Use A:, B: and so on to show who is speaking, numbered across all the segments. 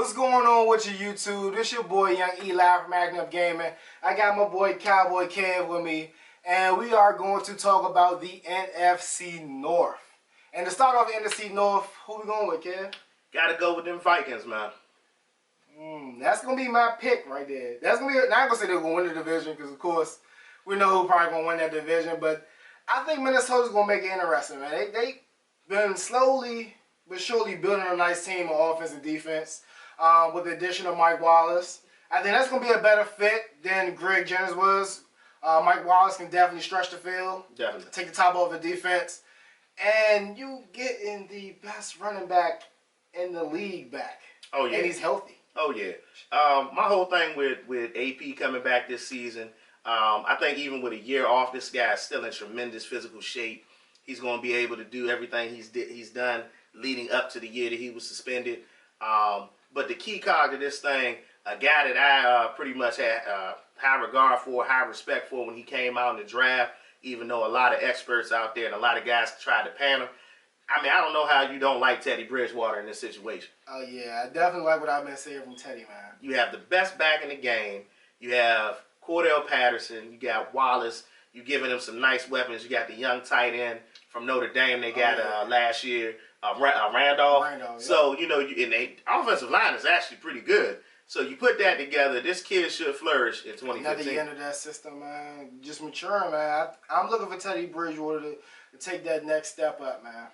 A: What's going on with your YouTube? This your boy Young Eli from Acting Up Gaming. I got my boy Cowboy Kev with me, and we are going to talk about the NFC North. And to start off the NFC North, who we going with, Kev?
B: Gotta go with them Vikings, man.
A: That's gonna be my pick right there. That's gonna be. Not gonna say they're gonna win the division because, of course, we know who probably gonna win that division. But I think Minnesota's gonna make it interesting, man. They been slowly but surely building a nice team of offense and defense with the addition of Mike Wallace. I think that's gonna be a better fit than Greg Jennings was. Mike Wallace can definitely stretch the field,
B: Definitely
A: take the top off the defense, and you get in the best running back in the league back.
B: Oh yeah,
A: and he's healthy.
B: Oh yeah. My whole thing with AP coming back this season, I think even with a year off, this guy is still in tremendous physical shape. He's going to be able to do everything he's done leading up to the year that he was suspended. But the key cog to this thing, a guy that I pretty much had high regard for, high respect for when he came out in the draft, even though a lot of experts out there and a lot of guys tried to pan him. I mean, I don't know how you don't like Teddy Bridgewater in this situation.
A: Oh, yeah. I definitely like what I've been saying from Teddy, man.
B: You have the best back in the game. You have Cordell Patterson. You got Wallace. You're giving them some nice weapons. You got the young tight end from Notre Dame they got last year, Randolph. Yeah. So, you know, and the offensive line is actually pretty good. So you put that together, this kid should flourish in 2015.
A: Another year into that system, man. Just maturing, man. I'm looking for Teddy Bridgewater to take that next step up, man.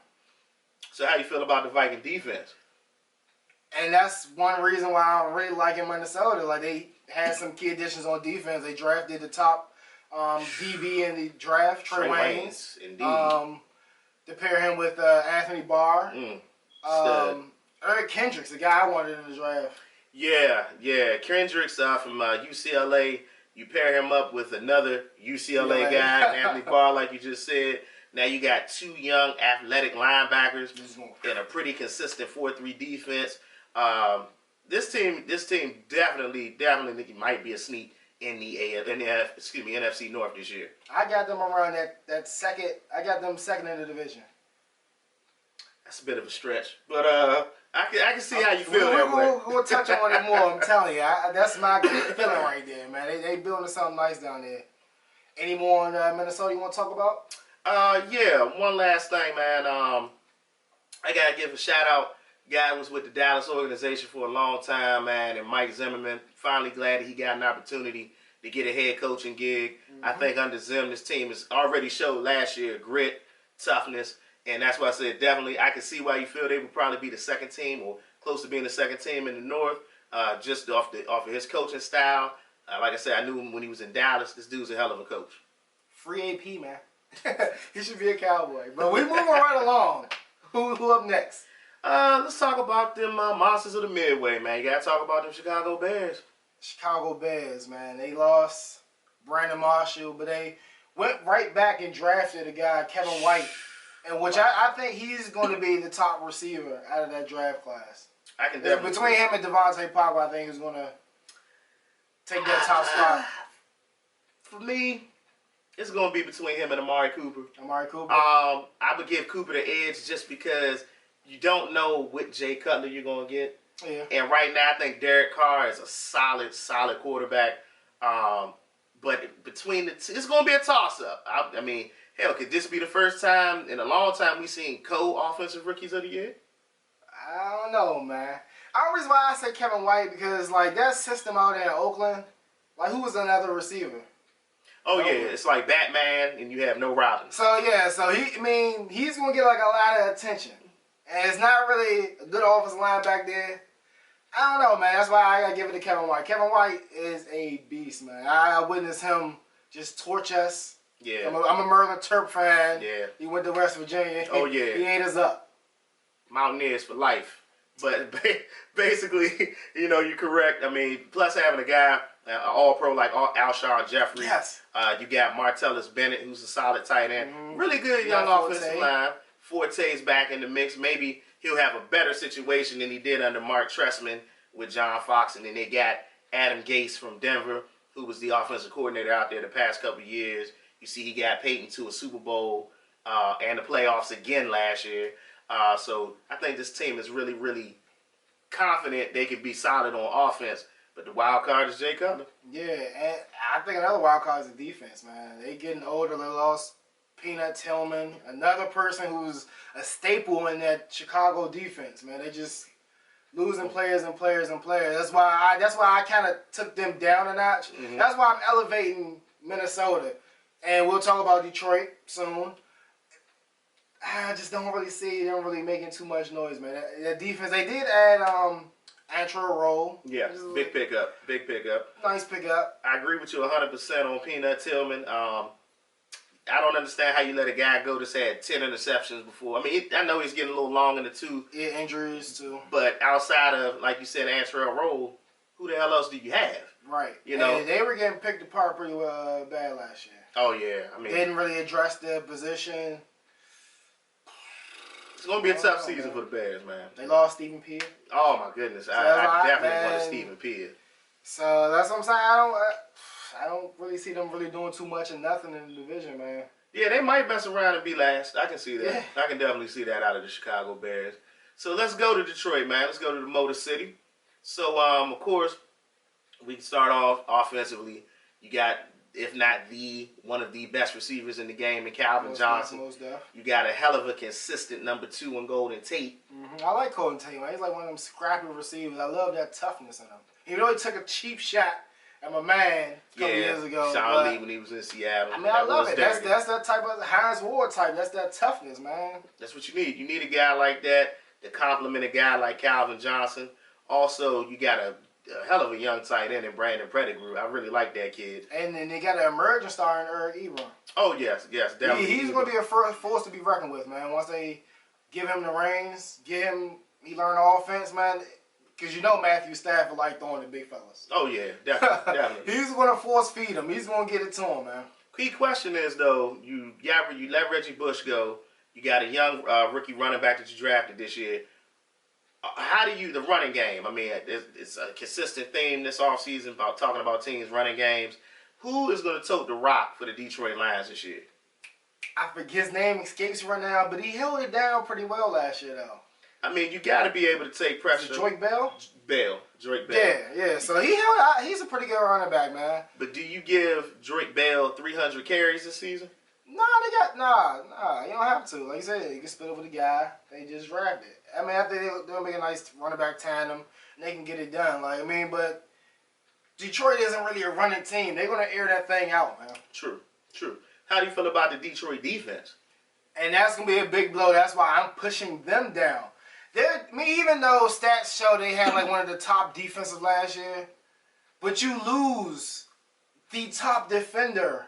B: So how you feel about the Viking defense?
A: And that's one reason why I really like in Minnesota. Like, they had some key additions on defense. They drafted the top DB in the draft, Trey Waynes.
B: Indeed.
A: To pair him with Anthony Barr. Eric Kendricks, the guy I wanted in the draft.
B: Yeah. Kendricks from UCLA. You pair him up with another UCLA guy, Anthony Barr, like you just said. Now you got two young athletic linebackers and a pretty consistent 4-3 defense. This team definitely might be a sneak in the NFC North this year. I
A: got them around that second. I got them second in the division.
B: That's a bit of a stretch, but I can see how you feel that way.
A: We'll touch on it more. I'm telling you, that's my feeling right there, man. They building something nice down there. Any more on Minnesota you want to talk about?
B: Yeah, one last thing, man. I gotta give a shout out. Guy was with the Dallas organization for a long time, man, and Mike Zimmerman. Finally glad that he got an opportunity to get a head coaching gig. I think under Zim, this team has already showed last year grit, toughness, and that's why I said definitely I can see why you feel they would probably be the second team or close to being the second team in the North, just off of his coaching style. Like I said, I knew him when he was in Dallas. This dude's a hell of a coach.
A: Free AP, man. He should be a Cowboy. But we're moving right along. Who up next?
B: Let's talk about them monsters of the Midway, man. You gotta talk about them Chicago Bears.
A: Chicago Bears, man. They lost Brandon Marshall, but they went right back and drafted a guy, Kevin White, and which I think he's going to be the top receiver out of that draft class.
B: I can definitely
A: between him and Devontae Parker, I think he's going to take that top spot.
B: For me, it's going to be between him and Amari Cooper.
A: Amari Cooper?
B: I would give Cooper the edge just because you don't know what Jay Cutler you're going to get.
A: Yeah.
B: And right now, I think Derek Carr is a solid quarterback. But between the two, it's going to be a toss-up. I mean, hell, could this be the first time in a long time we've seen co-offensive rookies of the year?
A: I don't know, man. The reason why I say Kevin White, because, like, that system out there in Oakland, like, who was another receiver?
B: Oh, yeah, it's like Batman, and you have no Robin.
A: So, yeah, he's going to get, like, a lot of attention. And it's not really a good offensive line back there. I don't know, man. That's why I got to give it to Kevin White. Kevin White is a beast, man. I witnessed him just torch us.
B: Yeah.
A: I'm a Merlin Terp fan.
B: Yeah.
A: He went to West Virginia.
B: Oh, yeah.
A: He ate us up.
B: Mountaineers for life. But basically, you know, you're correct. I mean, plus having a guy, all-pro like Alshon Jeffrey.
A: Yes.
B: You got Martellus Bennett, who's a solid tight end. Really good young offensive line. Forte's back in the mix. Maybe he'll have a better situation than he did under Mark Trestman with John Fox. And then they got Adam Gase from Denver, who was the offensive coordinator out there the past couple of years. You see he got Peyton to a Super Bowl and the playoffs again last year. So I think this team is really confident they can be solid on offense. But the wild card is Jay Cutler.
A: Yeah, and I think another wild card is the defense, man. They getting older. They lost Peanut Tillman, another person who's a staple in that Chicago defense, man. They just losing players and players and players. That's why I kind of took them down a notch. Mm-hmm. That's why I'm elevating Minnesota. And we'll talk about Detroit soon. I just don't really see them really making too much noise, man. That defense, they did add Antrell Roll.
B: Yeah, big pickup. Big pickup.
A: Nice pickup.
B: I agree with you 100% on Peanut Tillman. I don't understand how you let a guy go that's had 10 interceptions before. I mean, I know he's getting a little long in the tooth.
A: Yeah, injuries too.
B: But outside of, like you said, Antrell Roll, who the hell else do you have?
A: Right.
B: You know,
A: and they were getting picked apart pretty bad last year.
B: Oh, yeah. I mean,
A: they didn't really address their position.
B: It's going to be a tough season for the Bears, man.
A: They lost Stephen Peer.
B: Oh, my goodness.
A: So
B: I definitely wanted Stephen Peer.
A: So that's what I'm saying. I don't really see them really doing too much and nothing in the division, man.
B: Yeah, they might mess around and be last. I can see that.
A: Yeah.
B: I can definitely see that out of the Chicago Bears. So let's go to Detroit, man. Let's go to the Motor City. So, of course, we can start off offensively. You got, if not one of the best receivers in the game in Calvin Johnson. You got a hell of a consistent number 2 in Golden Tate.
A: Mm-hmm. I like Golden Tate, man. He's like one of them scrappy receivers. I love that toughness in him. He really took a cheap shot at my man a couple years ago.
B: Sean Lee when he was in Seattle.
A: I mean, I love it. That's that type of Hines Ward type. That's that toughness, man.
B: That's what you need. You need a guy like that to complement a guy like Calvin Johnson. Also, you got a hell of a young tight end in Brandon Pettigrew. I really like that kid.
A: And then they got an emerging star in Eric Ebron.
B: Oh, yes, definitely.
A: He's going to be a force to be reckoned with, man. Once they give him the reins, he learn the offense, man. Because you know Matthew Stafford like throwing the big fellas.
B: Oh, yeah, definitely.
A: He's going to force feed him. He's going to get it to him, man.
B: Key question is, though, you let Reggie Bush go. You got a young rookie running back that you drafted this year. How do you, the running game, I mean, it's a consistent theme this offseason about talking about teams running games. Who is going to tote the rock for the Detroit Lions this year?
A: I forget his name escapes right now, but he held it down pretty well last year, though.
B: I mean, you got to be able to take pressure.
A: Is it Drake Bell?
B: Drake Bell.
A: Yeah. So he's a pretty good running back, man.
B: But do you give Drake Bell 300 carries this season?
A: Nah. You don't have to. Like you said, you can split it with a guy. They just drafted. I mean, I think they'll make a nice running back tandem, and they can get it done. Like, I mean, but Detroit isn't really a running team. They're gonna air that thing out, man.
B: True. How do you feel about the Detroit defense?
A: And that's gonna be a big blow. That's why I'm pushing them down. Even though stats show they had like one of the top defenses last year, but you lose the top defender.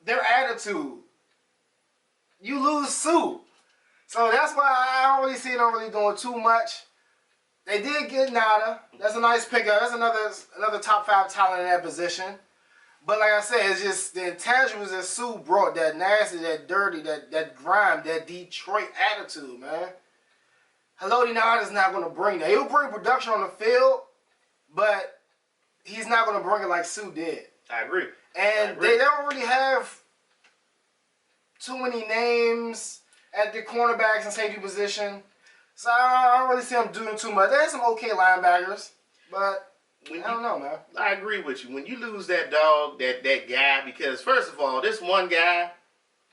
A: Their attitude. You lose Sue. So that's why I don't really see them really doing too much. They did get Nada. That's a nice pickup. That's another top 5 talent in that position. But like I said, it's just the intangibles that Sue brought, that nasty, that dirty, that grime, that Detroit attitude, man. Haloti Nada is not going to bring that. He'll bring production on the field, but he's not going to bring it like Sue did.
B: I agree.
A: And they don't really have too many names at the cornerbacks and safety position. So I don't really see them doing too much. They have some okay linebackers, but I don't know, man.
B: I agree with you. When you lose that dog, that guy, because first of all, this one guy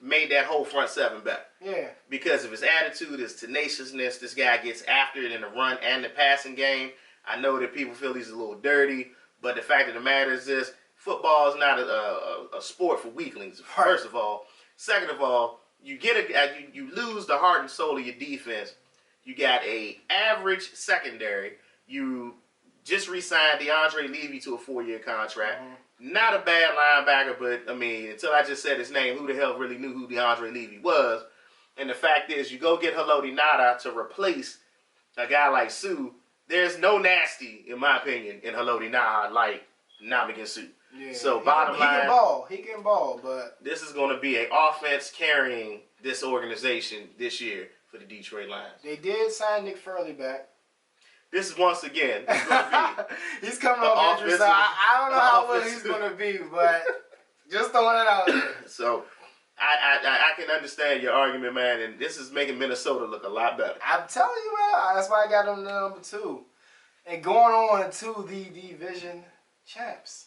B: made that whole front 7 better.
A: Yeah.
B: Because of his attitude, his tenaciousness, this guy gets after it in the run and the passing game. I know that people feel he's a little dirty, but the fact of the matter is this: football is not a sport for weaklings. First of all, second of all, you lose the heart and soul of your defense. You got a average secondary. You just re-signed DeAndre Levy to a 4-year contract. Mm-hmm. Not a bad linebacker, but I mean, until I just said his name, who the hell really knew who DeAndre Levy was? And the fact is, you go get Haloti Nada to replace a guy like Sue. There's no nasty, in my opinion, in Haloti Nada like Ndamukong Suh.
A: Yeah,
B: so bottom line,
A: he can ball, but
B: this is going to be an offense carrying this organization this year for the Detroit Lions.
A: They did sign Nick Fairley back.
B: This is once again going to
A: be he's coming off injury, so I don't know how well he's going to be, but just throwing it out there.
B: So I can understand your argument, man, and this is making Minnesota look a lot better.
A: I'm telling you, man. That's why I got them number 2. And going on to the division champs,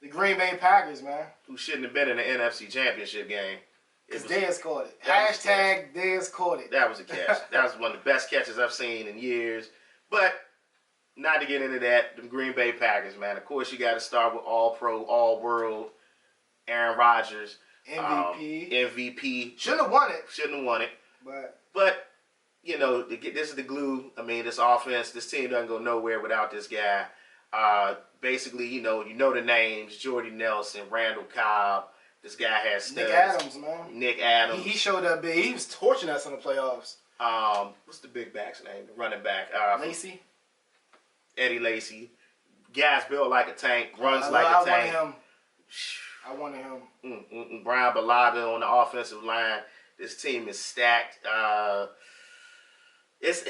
A: the Green Bay Packers, man.
B: Who shouldn't have been in the NFC Championship game.
A: Because Dez caught it. Hashtag Dez caught it.
B: That was a catch. That was one of the best catches I've seen in years. But not to get into that, the Green Bay Packers, man. Of course, you got to start with All-Pro, All-World, Aaron Rodgers. MVP.
A: Shouldn't have won it.
B: Shouldn't have won it.
A: But
B: you know, this is the glue. I mean, this offense, this team doesn't go nowhere without this guy. Basically, you know the names: Jordy Nelson, Randall Cobb. This guy has studs.
A: Nick Adams, man.
B: Nick Adams.
A: He showed up big. He was torching us in the playoffs.
B: What's the big back's name? The running back.
A: Lacy.
B: Eddie Lacy. Guys built like a tank, runs like a tank.
A: I wanted him.
B: Brian Balaga on the offensive line. This team is stacked. It's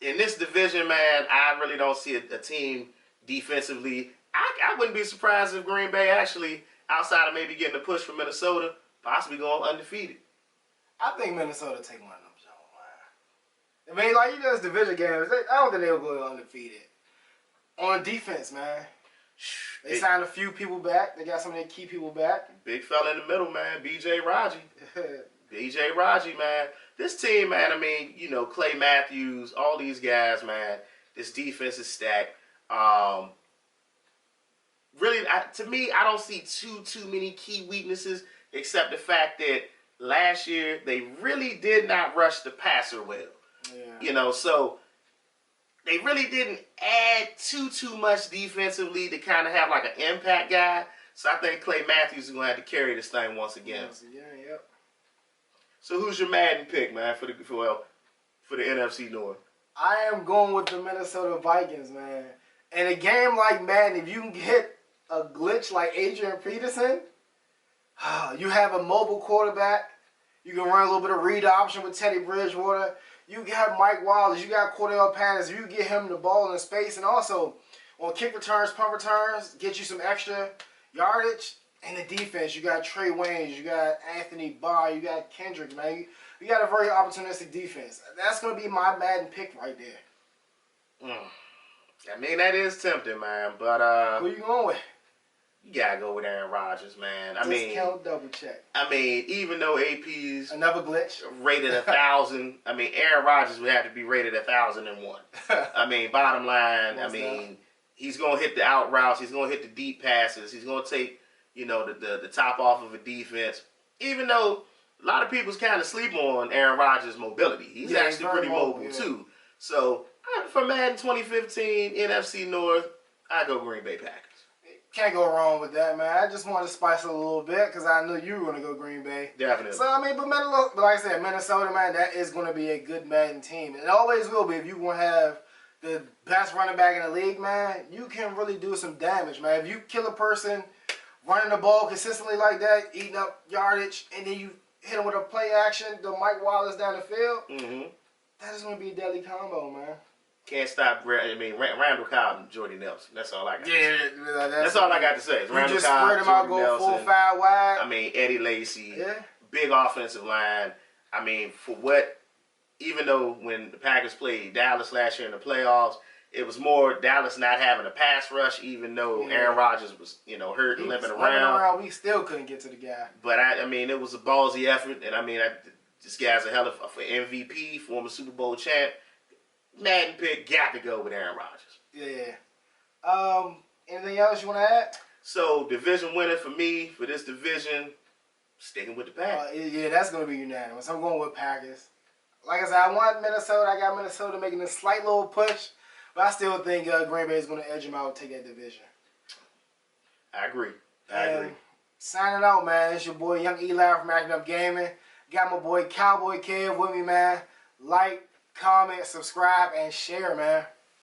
B: in this division, man. I really don't see a team defensively. I wouldn't be surprised if Green Bay actually, outside of maybe getting a push from Minnesota, possibly going undefeated.
A: I think Minnesota take one of them, John. I mean, like, you know, it's division games. I don't think they'll go undefeated. On defense, man. They signed a few people back. They got some of their key people back.
B: Big fella in the middle, man. B.J. Raji. B.J. Raji, man. This team, man, I mean, you know, Clay Matthews, all these guys, man. This defense is stacked. Really, to me, I don't see too many key weaknesses, except the fact that last year they really did not rush the passer well.
A: Yeah.
B: You know, so they really didn't add too much defensively to kind of have like an impact guy. So I think Clay Matthews is going to have to carry this thing once again.
A: Yep.
B: So who's your Madden pick, man, for the NFC North?
A: I am going with the Minnesota Vikings, man. In a game like Madden, if you can get a glitch like Adrian Peterson, you have a mobile quarterback. You can run a little bit of read option with Teddy Bridgewater. You have Mike Wallace. You got Cordell Patterson. You get him the ball in space. And also, on kick returns, punt returns, get you some extra yardage. And the defense, you got Trey Waynes. You got Anthony Barr. You got Kendrick, man. You got a very opportunistic defense. That's going to be my Madden pick right there.
B: I mean, that is tempting, man. But
A: who you going with?
B: You got to go with Aaron Rodgers, man.
A: Discount double check.
B: I mean, even though AP's
A: another glitch
B: rated 1,000, I mean, Aaron Rodgers would have to be rated 1,001. I mean, bottom line, he's going to hit the out routes. He's going to hit the deep passes. He's going to take, you know, the top off of a defense. Even though a lot of people's kind of sleep on Aaron Rodgers' mobility. He's actually pretty mobile, too. So, for Madden 2015, NFC North, I go Green Bay Packers.
A: Can't go wrong with that, man. I just wanted to spice it a little bit because I knew you were going to go Green Bay.
B: Definitely.
A: So, I mean, but like I said, Minnesota, man, that is going to be a good Madden team. It always will be. If you want to have the best running back in the league, man, you can really do some damage, man. If you kill a person running the ball consistently like that, eating up yardage, and then you hit him with a play action, the Mike Wallace down the field, that is going to be a deadly combo, man.
B: Can't stop. Randall Cobb and Jordy Nelson. That's all I got.
A: Yeah,
B: that's all I got to say.
A: You just spread them out, go 4-5 wide.
B: I mean, Eddie Lacy. Yeah. Big offensive line. I mean, for what? Even though when the Packers played Dallas last year in the playoffs, it was more Dallas not having a pass rush, even though Aaron Rodgers was, you know, hurt and limping around.
A: We still couldn't get to the guy.
B: But I mean, it was a ballsy effort, and I mean, this guy's a hell of a MVP, former Super Bowl champ. Madden pick got to go with Aaron Rodgers.
A: Yeah. Anything else you want to add?
B: So, division winner for me, for this division, sticking with the Packers.
A: Yeah, that's going to be unanimous. I'm going with Packers. Like I said, I want Minnesota. I got Minnesota making a slight little push. But I still think Green Bay is going to edge them out and take that division.
B: I agree. I agree.
A: Signing out, man. It's your boy Young Eli from Acting Up Gaming. Got my boy Cowboy Kev with me, man. Like, comment, subscribe, and share, man.